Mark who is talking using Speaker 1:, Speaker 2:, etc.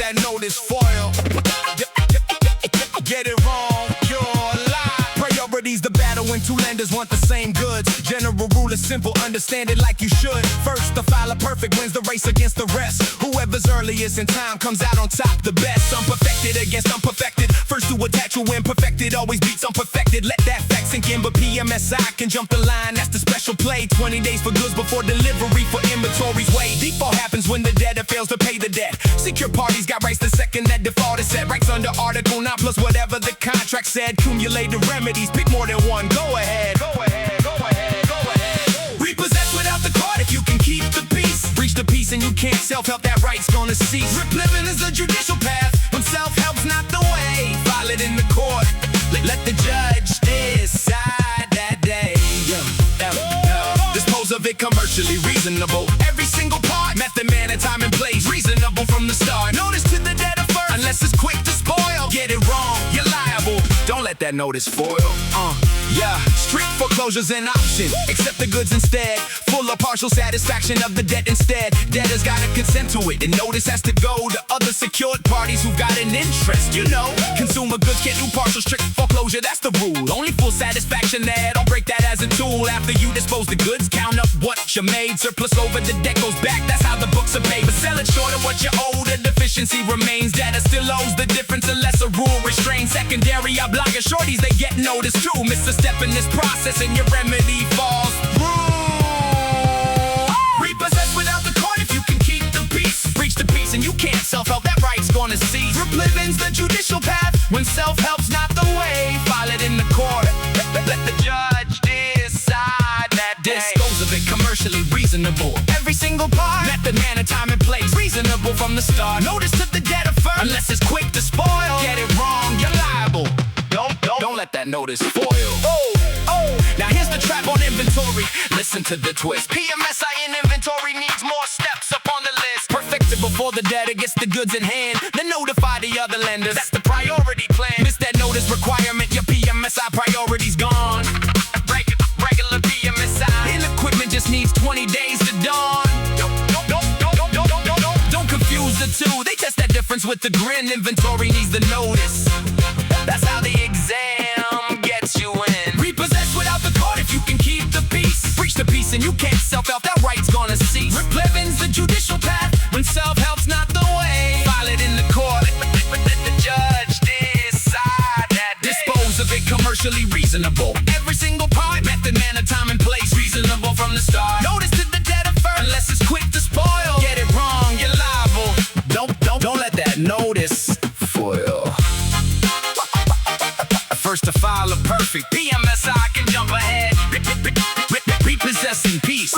Speaker 1: that notice foil. Get it wrong, you're alive. Priorities, the battle when two lenders want the same goods. General rule is simple, understand it like you should. First, the filer perfect wins the race against the rest. Whoever's earliest in time comes out on top the best. Unperfected against unperfected. First to attach will win, perfected always beats unperfected. Let that fact sink in, but PMSI can jump the line, that's the special play. 20 days for goods before delivery for inventory's way. Default happens when the debtor fails to pay the debt. Secure parties got rights the second that default is set. Rights under Article 9 plus whatever the contract said. Cumulative remedies, pick more than one, go ahead. Go ahead, go ahead, go ahead. Repossess without the card if you can keep the peace. Breach the peace and you can't self-help, that right's gonna cease. Replevin is the judicial path, when self-help's not the way. File it in the court, let the judge decide that day. Dispose of it commercially reasonable. Every single part, method, manner, time, and place. Reasonable from the start. Notice to the debtor first, unless it's quick to spoil. Get it wrong, you're liable. Don't let that notice foil. Strict foreclosure's an option. Accept the goods instead. Full or partial satisfaction of the debt instead. Debtors gotta consent to it, and notice has to go to other secured parties who've got an interest. You know, consumer goods can't do partial. Strict foreclosure, that's the rule. Only full satisfaction there. Don't break that as a tool. After you dispose the goods, count up what you made. Surplus over the debt goes back. That's how the books are paid. But sell it short of what you owe. The deficiency remains. Debtor still owes the difference unless a rule restrains. Secondary obligor shorties, they get noticed too. Miss a step in this process and your remedy falls through. Repossess without the court if you can keep the peace. Breach the peace and you can't self-help, that right's gonna cease. Replevin's the judicial path, when self-help's not the way. File it in the court, let the judge decide that day. Dispose of it commercially reasonable. Every single part, method, manner, time, and place. Reasonable from the start. Notice to the debtor first, unless it's quick to spoil. Get it wrong, you're liable. Don't let that notice foil. Now here's the trap on inventory. Listen to the twist. PMSI in inventory needs more steps up on the list. Perfected before the debtor gets the goods in hand. Then notify the other lenders. That's the priority plan. Miss that notice requirement, your PMSI priority's gone. Regular PMSI in equipment just needs 20 days to dawn. Don't confuse the two. They test that difference with the grin. Inventory needs the notice. That's how the exam gets you in. Repossess without the court if you can keep the peace. Breach the peace and you can't self-help, that right's gonna cease. Replevin's the judicial path, when self-help's not the way. File it in the court, let the judge decide that day. Dispose of it commercially reasonable. Every single part, method, manner, time, and place. Reasonable from the start. Notice to the debtor first, unless it's quick to spoil. Get it wrong, you're liable. Don't let that notice foil. First to file a perfect PMSI can jump ahead. Repossessing peace.